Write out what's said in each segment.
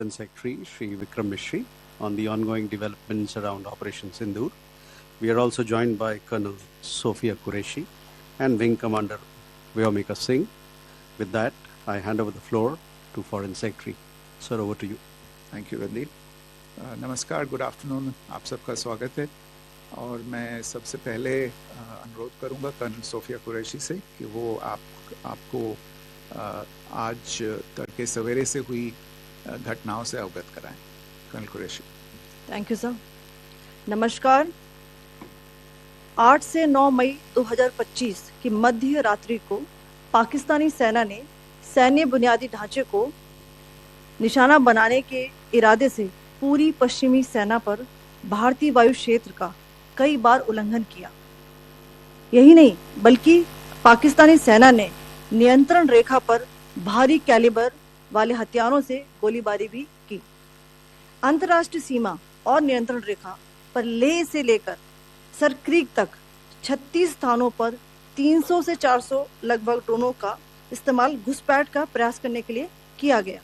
and Secretary Sri Vikram Mishri on the ongoing developments around Operation Sindoor. We are also joined by Colonel Sophia Qureshi and Wing Commander Vyomika Singh. With that, I hand over the floor to Foreign Secretary. Sir, over to you. Thank you Randeep. नमस्कार, good afternoon, आप सबका स्वागत है। और मैं सबसे पहले अनुरोध करूंगा कर्नल सोफिया कुरैशी से कि वो आपको आज तड़के सवेरे से हुई घटनाओं से अवगत कराएं। Colonel Qureshi. Thank you sir. नमस्कार। 8 से 9 मई 2025 की मध्य रात्रि को पाकिस्तानी सेना ने सैन्य बुनियादी ढांचे को निशाना बनाने के इरादे से पूरी पश्चिमी सेना पर भारतीय वायु क्षेत्र का कई बार उल्लंघन किया। यही नहीं बल्कि पाकिस्तानी सेना ने नियंत्रण रेखा पर भारी कैलिबर वाले हथियारों से गोलीबारी भी की। अंतर्राष्ट्रीय सीमा और नियंत्रण रेखा पर लेह से लेकर सर क्रीक तक 36 स्थानों पर 300 से 400 लगभग ड्रोनों का इस्तेमाल घुसपैठ का प्रयास करने के लिए किया गया।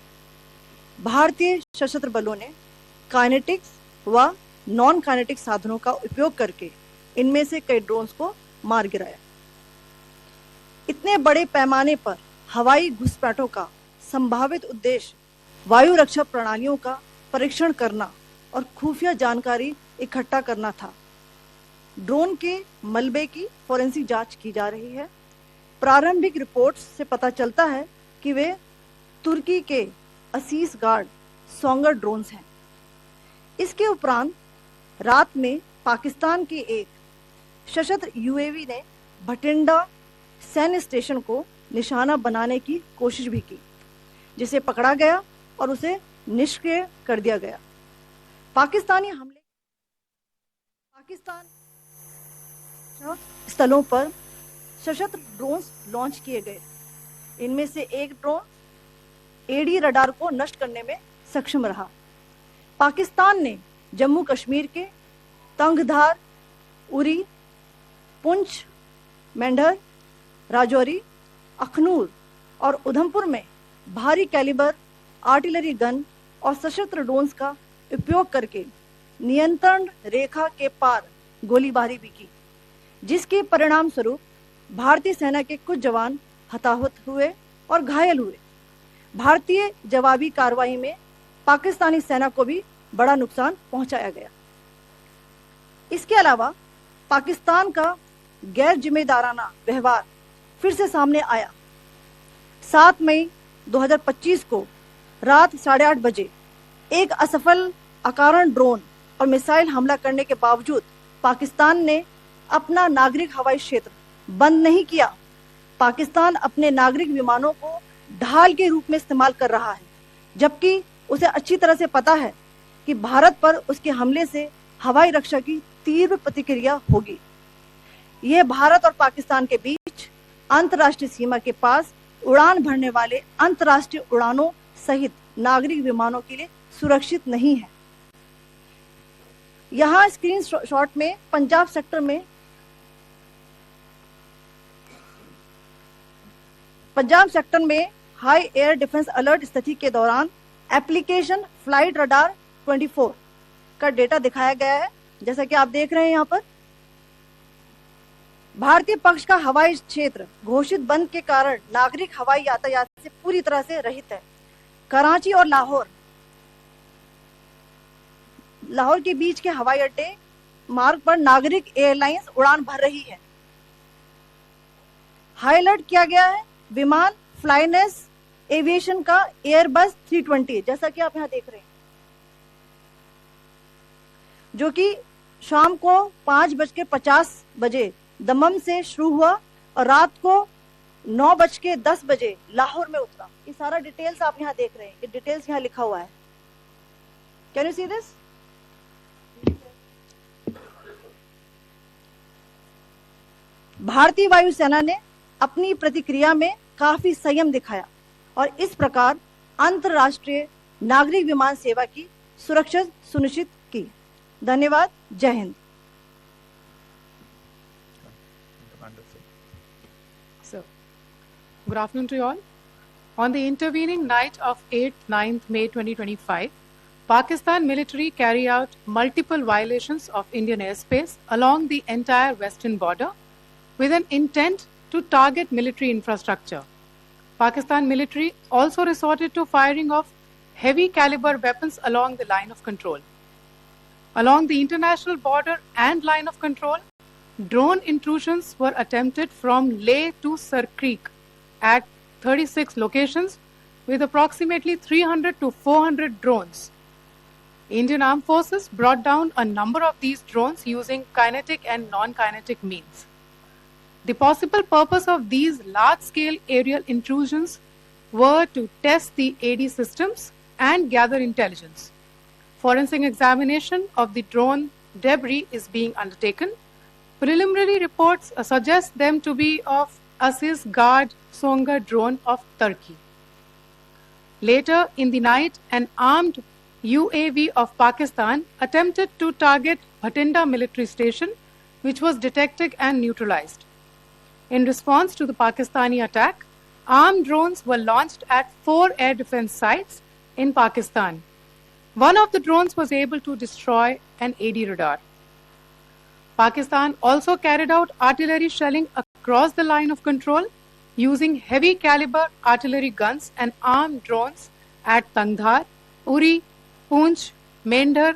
भारतीय सशस्त्र बलों ने काइनेटिक्स व नॉन काइनेटिक साधनों का उपयोग करके इनमें से कई ड्रोन्स को मार गिराया। इतने बड़े पैमाने पर हवाई घुसपैठों का संभावित उद्देश्य वायु रक्षा प्रणालियों का परीक्षण करना और खुफिया जानकारी इकट्ठा करना था। ड्रोन के मलबे की फोरेंसिक जांच की जा रही है। प्रारंभिक रिपोर्ट्स से पता चलता है कि वे तुर्की के असीस गार्ड सोंगर ड्रोन्स हैं। इसके उपरांत रात में पाकिस्तान के एक सशस्त्र यूएवी ने भटिंडा सैन्य स्टेशन को निशाना बनाने की कोशिश भी की, जिसे पकड़ा गया और उसे निष्क्रिय कर दिया गया। पाकिस्तानी हमले पाकिस्तान स्थलों पर सशस्त्र ड्रोन्स लॉन्च किए गए। इनमें से एक ड्रोन एडी रडार को नष्ट करने में सक्षम रहा। पाकिस्तान ने जम्मू कश्मीर के तंगधार, उरी, पुंछ, मेंढर, राजौरी, अखनूर और उधमपुर में भारी कैलिबर आर्टिलरी गन और सशस्त्र ड्रोन्स का उपयोग करके नियंत्रण रेखा के पार गोलीबारी भी की, जिसके परिणाम स्वरूप भारतीय सेना के कुछ जवान हताहत हुए और घायल हुए। भारतीय जवाबी कार्रवाई में पाकिस्तानी सेना को भी बड़ा नुकसान पहुंचाया गया। इसके अलावा पाकिस्तान का गैर जिम्मेदाराना व्यवहार फिर से सामने आया। 7 मई 2025 को रात 8:30 बजे एक असफल अकारण ड्रोन और मिसाइल हमला करने के बावजूद पाकिस्तान ने अपना नागरिक हवाई क्षेत्र बंद नहीं किया। पाकिस्तान अपने नागरिक विमानों को ढाल के रूप में इस्तेमाल कर रहा है, जबकि उसे अच्छी तरह से पता है कि भारत पर उसके हमले से हवाई रक्षा की तीव्र प्रतिक्रिया होगी। यह भारत और पाकिस्तान के बीच अंतर्राष्ट्रीय सीमा के पास उड़ान भरने वाले अंतर्राष्ट्रीय उड़ानों सहित नागरिक विमानों के लिए सुरक्षित नहीं है। यहाँ स्क्रीन शॉट में पंजाब सेक्टर में हाई एयर डिफेंस अलर्ट स्थिति के दौरान एप्लीकेशन फ्लाइट रडार 24 का डेटा दिखाया गया है। जैसा कि आप देख रहे हैं, यहाँ पर भारतीय पक्ष का हवाई क्षेत्र घोषित बंद के कारण नागरिक हवाई यातायात से पूरी तरह से रहित है। कराची और लाहौर के बीच के हवाई अड्डे मार्ग पर नागरिक एयरलाइंस उड़ान भर रही है। हाई अलर्ट किया गया है विमान फ्लाइनेस एविएशन का एयरबस 320, जैसा कि आप यहाँ देख रहे हैं, जो कि शाम को 5:50 बजे दमम से शुरू हुआ और रात को 9:10 बजे लाहौर में उतरा। ये सारा डिटेल्स आप यहाँ देख रहे हैं, ये डिटेल्स यहाँ लिखा हुआ है। Can you see this? भारतीय वायुसेना ने अपनी प्रतिक्रिया में काफी संयम दिखाया और इस प्रकार अंतर्राष्ट्रीय नागरिक विमान सेवा की सुरक्षा सुनिश्चित की। धन्यवाद। जय Hind. So, good afternoon to you all. On the intervening night of 8th-9th May 2025, Pakistan military carried out multiple violations of Indian airspace along the entire western border with an intent to target military infrastructure. Pakistan military also resorted to firing of heavy caliber weapons along the line of control. Along the international border and line of control, drone intrusions were attempted from Leh to Sir Creek at 36 locations with approximately 300 to 400 drones. Indian Armed Forces brought down a number of these drones using kinetic and non-kinetic means. The possible purpose of these large-scale aerial intrusions were to test the AD systems and gather intelligence. Forensic examination of the drone debris is being undertaken. Preliminary reports suggest them to be of Aziz Guard Songa drone of Turkey. Later in the night, an armed UAV of Pakistan attempted to target Bhatinda military station, which was detected and neutralized. In response to the Pakistani attack, armed drones were launched at 4 air defense sites in Pakistan. One of the drones was able to destroy an AD radar. Pakistan also carried out artillery shelling across the line of control using heavy caliber artillery guns and armed drones at Tangdhar, Uri, Poonch, Mendhar,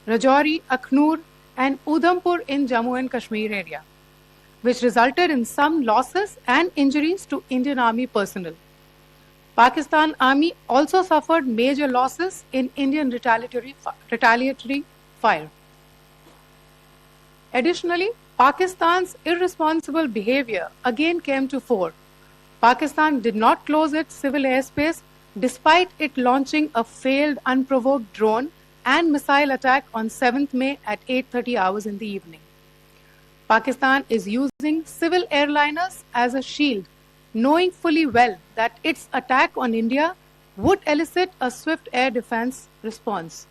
Rajouri, Akhnur and Udhampur in Jammu and Kashmir area, which resulted in some losses and injuries to Indian Army personnel. Pakistan Army also suffered major losses in Indian retaliatory fire. Additionally, Pakistan's irresponsible behavior again came to fore. Pakistan did not close its civil airspace despite it launching a failed unprovoked drone and missile attack on 7th May at 8:30 hours in the evening. Pakistan is using civil airliners as a shield, knowing fully well that its attack on India would elicit a swift air defense response.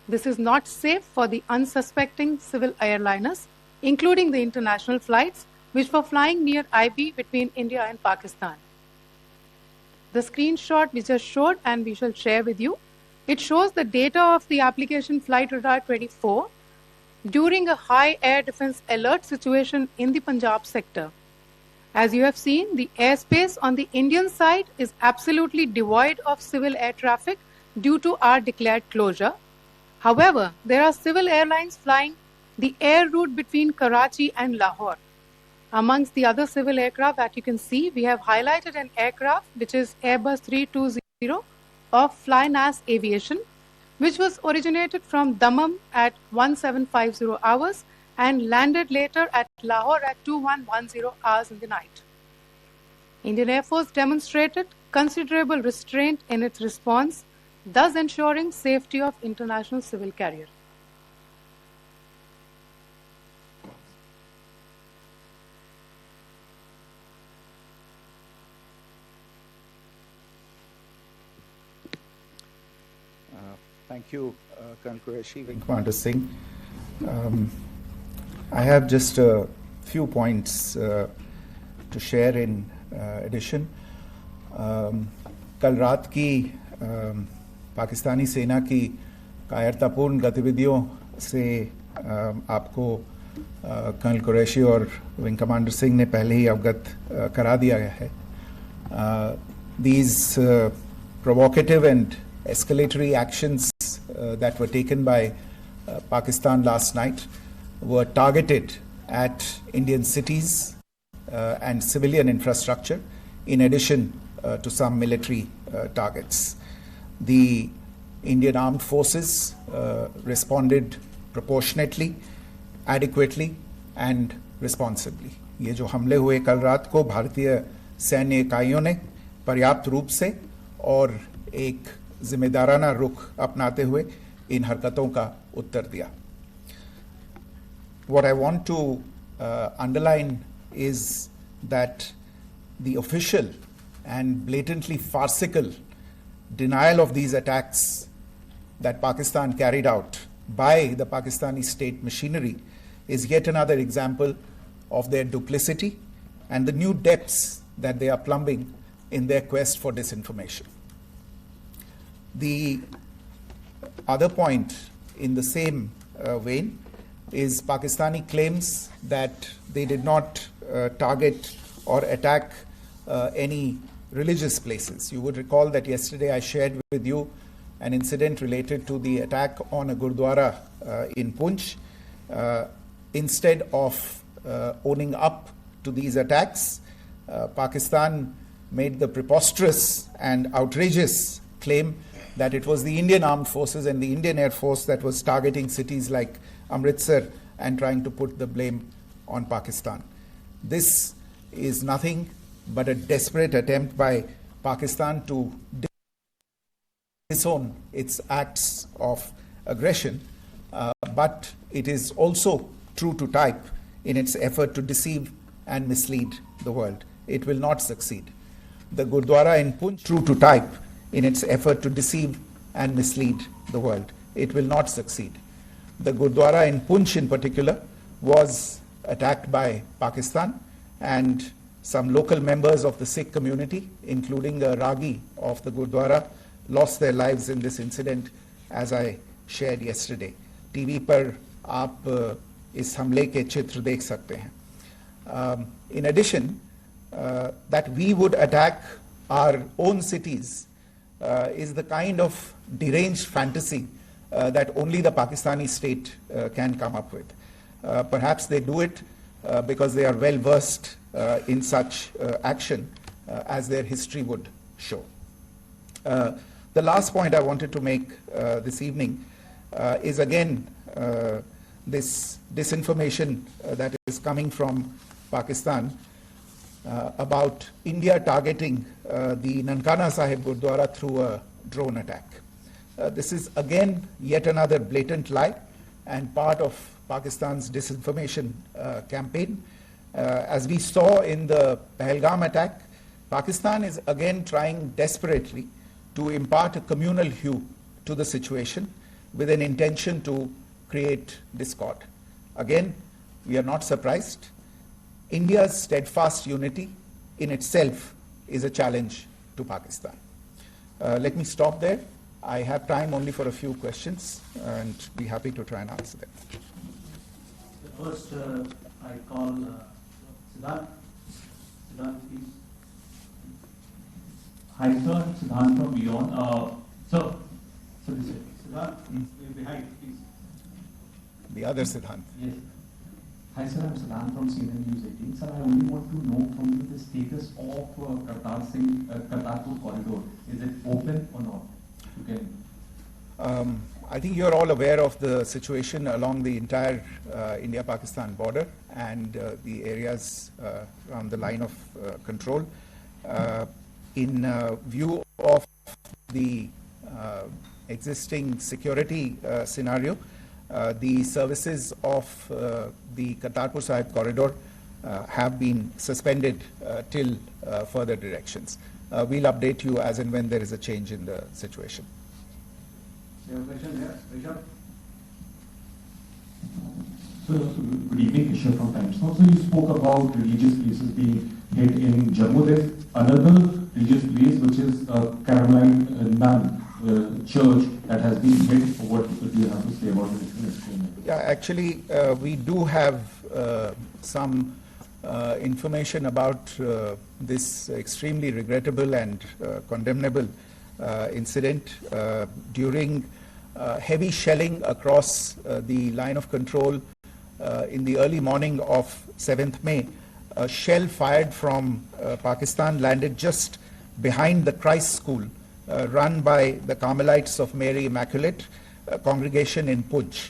This is not safe for the unsuspecting civil airliners, including the international flights, which were flying near IB between India and Pakistan. The screenshot we just showed and we shall share with you, it shows the data of the application Flight Radar 24 during a high air defense alert situation in the Punjab sector. As you have seen, the airspace on the Indian side is absolutely devoid of civil air traffic due to our declared closure. However, there are civil airlines flying the air route between Karachi and Lahore. Amongst the other civil aircraft that you can see, we have highlighted an aircraft which is Airbus 320 of Flynas Aviation, which was originated from Dammam at 1750 hours and landed later at Lahore at 2110 hours in the night. Indian Air Force demonstrated considerable restraint in its response, thus ensuring safety of international civil carrier. Thank you, Colonel Qureshi, Wing Commander Singh. I have just a few points to share in addition. कल रात की पाकिस्तानी सेना की कायरतापूर्ण गतिविधियों से आपको colonel Qureshi और विंग कमांडर सिंह ने पहले ही अवगत करा दिया गया है. These provocative and escalatory actions that were taken by Pakistan last night were targeted at Indian cities and civilian infrastructure, in addition to some military targets. The Indian Armed Forces responded proportionately, adequately and responsibly. ये जो हमले हुए कल रात को भारतीय सैन्य इकाइयों ने पर्याप्त रूप से और एक जिम्मेदाराना रुख अपनाते हुए इन हरकतों का उत्तर दिया. What I want to underline is that the official and blatantly farcical denial of these attacks that Pakistan carried out by the Pakistani state machinery is yet another example of their duplicity and the new depths that they are plumbing in their quest for disinformation. The other point in the same vein is Pakistani claims that they did not target or attack any religious places. You would recall that yesterday I shared with you an incident related to the attack on a Gurdwara in Poonch. Instead of owning up to these attacks, Pakistan made the preposterous and outrageous claim that it was the Indian Armed Forces and the Indian Air Force that was targeting cities like Amritsar and trying to put the blame on Pakistan. This is nothing but a desperate attempt by Pakistan to disown its acts of aggression, but it is also true to type in its effort to deceive and mislead the world. It will not succeed. The Gurdwara in Poonch, true to type in its effort to deceive and mislead the world. It will not succeed. The Gurdwara in Poonch in particular was attacked by Pakistan, and some local members of the Sikh community, including a Ragi of the Gurdwara, lost their lives in this incident, as I shared yesterday. TV पर आप इस हमले के चित्र देख सकते हैं. In addition, that we would attack our own cities is the kind of deranged fantasy that only the Pakistani state can come up with. Perhaps they do it because they are well versed in such action, as their history would show. The last point I wanted to make this evening is again this disinformation that is coming from Pakistan about India targeting the Nankana Sahib Gurdwara through a drone attack. This is again yet another blatant lie and part of Pakistan's disinformation campaign. As we saw in the Pahalgam attack, Pakistan is again trying desperately to impart a communal hue to the situation with an intention to create discord. Again, we are not surprised. India's steadfast unity in itself is a challenge to Pakistan. Let me stop there. I have time only for a few questions and be happy to try and answer them. First, I call Siddharth. Siddharth, please. Hi, sir. Siddharth from Beyond. So this is Siddharth, behind, please. The other Siddhant. Yes. Hi, sir. I'm Siddharth from CNN News 18. Sir, I only want to know from you the status of Kartarpur corridor. Is it open or not? You can. I think you're all aware of the situation along the entire India-Pakistan border and the areas around the line of control. In view of the existing security scenario, the services of the Kartarpur Sahib corridor have been suspended till further directions. We'll update you as and when there is a change in the situation. You have a question here? Rishabh? So, good evening, Rishabh from Times Now. So, you spoke about religious places being hit in Jammu. There's another religious place which is Caroline Nun church that has been hit. What do you have to say about it? Yeah, actually, we do have some information about this extremely regrettable and condemnable incident. During heavy shelling across the line of control in the early morning of 7th May, a shell fired from Pakistan landed just behind the Christ School run by the Carmelites of Mary Immaculate congregation in Poonch.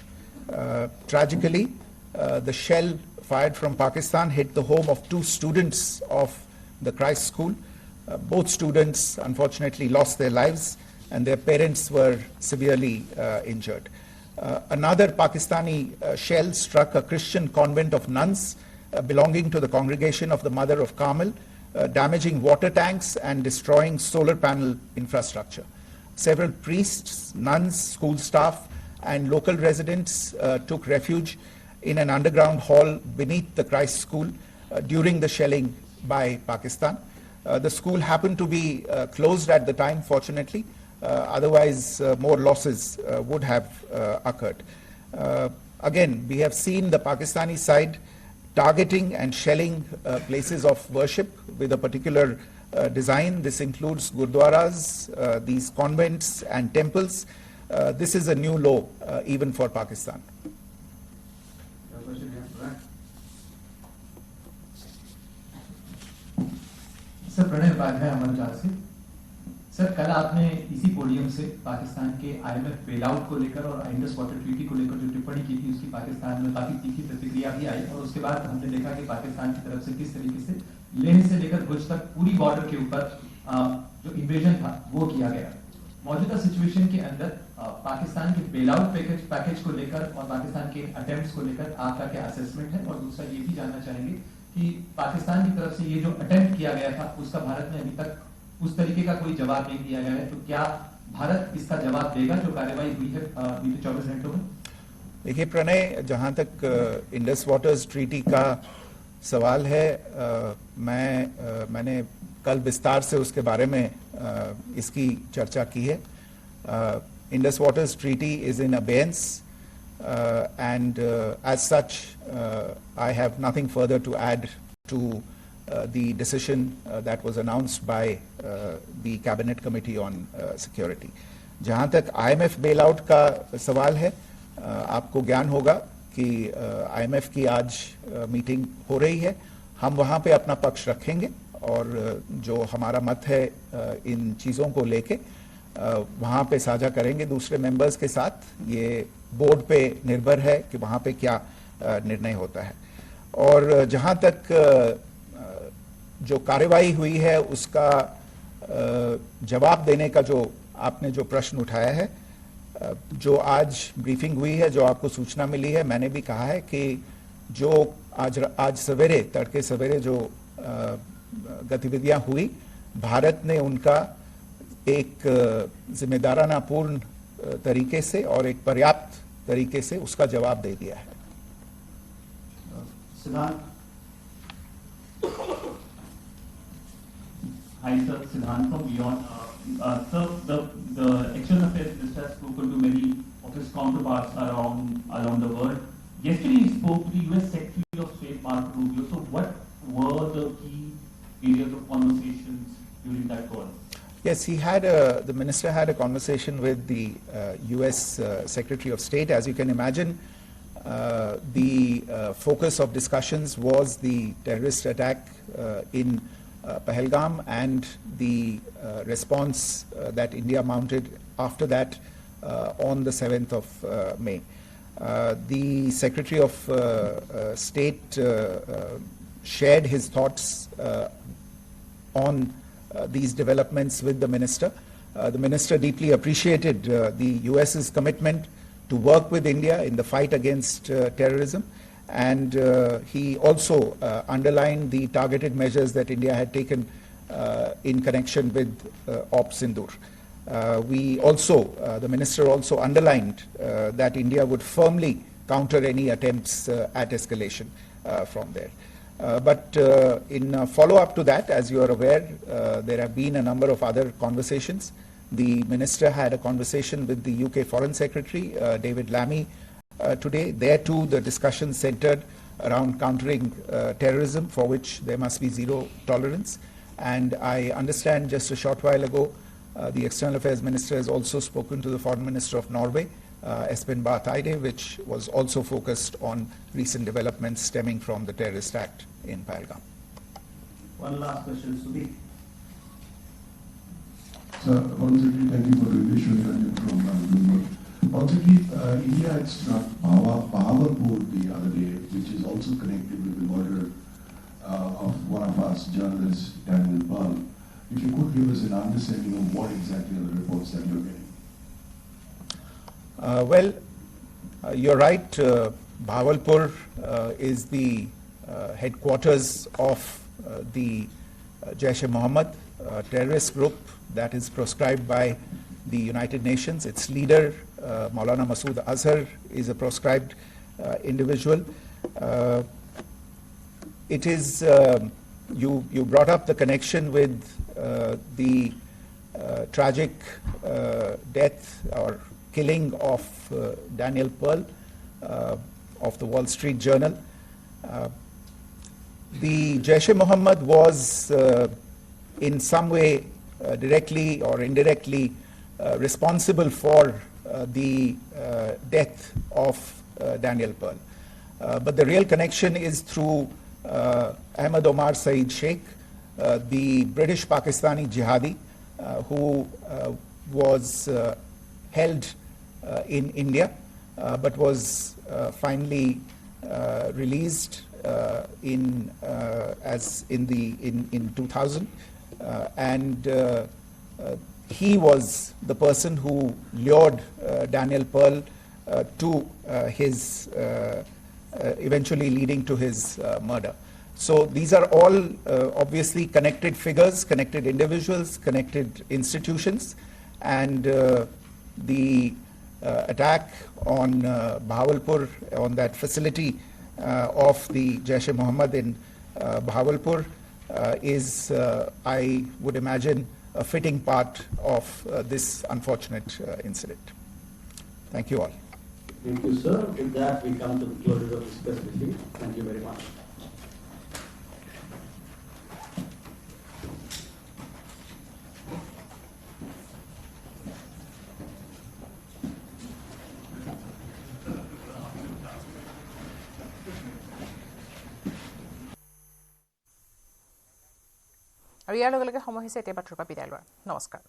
Tragically, the shell fired from Pakistan hit the home of 2 students of the Christ School. Both students unfortunately lost their lives and their parents were severely injured. Another Pakistani shell struck a Christian convent of nuns belonging to the congregation of the Mother of Carmel, damaging water tanks and destroying solar panel infrastructure. Several priests, nuns, school staff and local residents took refuge in an underground hall beneath the Christ School during the shelling by Pakistan. The school happened to be closed at the time, fortunately. Otherwise, more losses would have occurred. Again, we have seen the Pakistani side targeting and shelling places of worship with a particular design. This includes gurdwaras, these convents and temples. This is a new low even for Pakistan. Sir Pranay Upadhyay अमरजाल से। Sir कल आपने इसी podium से पाकिस्तान के IMF bailout को लेकर और इंडस वाटर ट्रीटी को लेकर जो टिप्पणी की थी उसकी पाकिस्तान में काफी तीखी प्रतिक्रिया भी आई और उसके बाद हमने देखा कि पाकिस्तान की तरफ से किस तरीके से लेह से लेकर भुज तक पूरी बॉर्डर के ऊपर जो इन्वेजन था वो किया गया। मौजूदा सिचुएशन के अंदर पाकिस्तान के बेलआउट पैकेज को लेकर और पाकिस्तान के अटेम्प्ट्स को लेकर आपका क्या असेसमेंट है? और दूसरा ये भी जानना चाहेंगे कि पाकिस्तान की तरफ से ये जो अटेम्प्ट किया गया था उसका भारत ने अभी तक उस तरीके का कोई जवाब नहीं दिया गया है, तो क्या भारत इसका जवाब देगा जो कार्रवाई हुई है बीते 24 घंटों में? देखिए प्रणय, जहाँ तक इंडस वाटर्स ट्रीटी का सवाल है, मैंने कल विस्तार से उसके बारे में इसकी चर्चा की है। Indus waters treaty is in abeyance and as such I have nothing further to add to the decision that was announced by the cabinet committee on security. जहाँ तक IMF bailout का सवाल है, आपको ज्ञान होगा कि IMF की आज मीटिंग हो रही है। हम वहाँ पे अपना पक्ष रखेंगे और जो हमारा मत है इन चीज़ों को लेके वहाँ पे साझा करेंगे दूसरे मेंबर्स के साथ। ये बोर्ड पे निर्भर है कि वहाँ पे क्या निर्णय होता है। और जहाँ तक जो कार्रवाई हुई है उसका जवाब देने का जो आपने जो प्रश्न उठाया है, जो आज ब्रीफिंग हुई है, जो आपको सूचना मिली है, मैंने भी कहा है कि जो आज सवेरे तड़के सवेरे जो गतिविधियां हुई, भारत ने उनका एक जिम्मेदाराना पूर्ण तरीके से और एक पर्याप्त तरीके से उसका जवाब दे दिया है। सिद्धांत। Hi sir, Siddhant from Beyond. Sir, the External Affairs Minister has spoken to many of his counterparts around the world. Yesterday he spoke to the US Secretary of State Marco Rubio. So what were the key areas of conversations during that call? Yes, the minister had a conversation with the US Secretary of State. As you can imagine, the focus of discussions was the terrorist attack in Pahalgam and the response that India mounted after that on the 7th of May. The Secretary of State shared his thoughts on these developments with the minister. The minister deeply appreciated the US's commitment to work with India in the fight against terrorism, and he also underlined the targeted measures that India had taken in connection with Op Sindoor. The minister also underlined that India would firmly counter any attempts at escalation from there. But in follow-up to that, as you are aware, there have been a number of other conversations. The minister had a conversation with the UK Foreign Secretary, David Lammy, today. There too, the discussion centered around countering terrorism, for which there must be zero tolerance. And I understand just a short while ago, the External Affairs Minister has also spoken to the Foreign Minister of Norway, Espen Barth Eide, which was also focused on recent developments stemming from the terrorist act in Pahalgam. One last question, Sudhi. Sir, Secretary, thank you for the invitation from Bloomberg. Secretary, India had struck Bahawalpur the other day, which is also connected with the murder of one of us, journalist Daniel Pearl. If you could give us an understanding of what exactly are the reports that you're getting. You're right. Bahawalpur is the headquarters of the Jaish-e-Mohammed terrorist group that is proscribed by the United Nations. Its leader, Maulana Masood Azhar, is a proscribed individual. It is you brought up the connection with the tragic death or killing of Daniel Pearl of the Wall Street Journal. The Jaish-e-Mohammed was in some way directly or indirectly responsible for the death of Daniel Pearl. But the real connection is through Ahmad Omar Saeed Sheikh, the British Pakistani jihadi who was held in India but was finally released in 2000, and he was the person who lured Daniel Pearl to his eventually leading to his murder. So these are all obviously connected figures, connected individuals, connected institutions, and the attack on Bahawalpur, on that facility of the Jaish-e-Mohammed in Bahawalpur is, I would imagine, a fitting part of this unfortunate incident. Thank you all. Thank you, sir. With that, we come to the closure of this press briefing. Thank you very much. আৰু ইয়াৰ লগে লগে সময় হৈছে এতিয়া বাতৰিৰ পৰা বিদায় লোৱাৰ। নমস্কাৰ।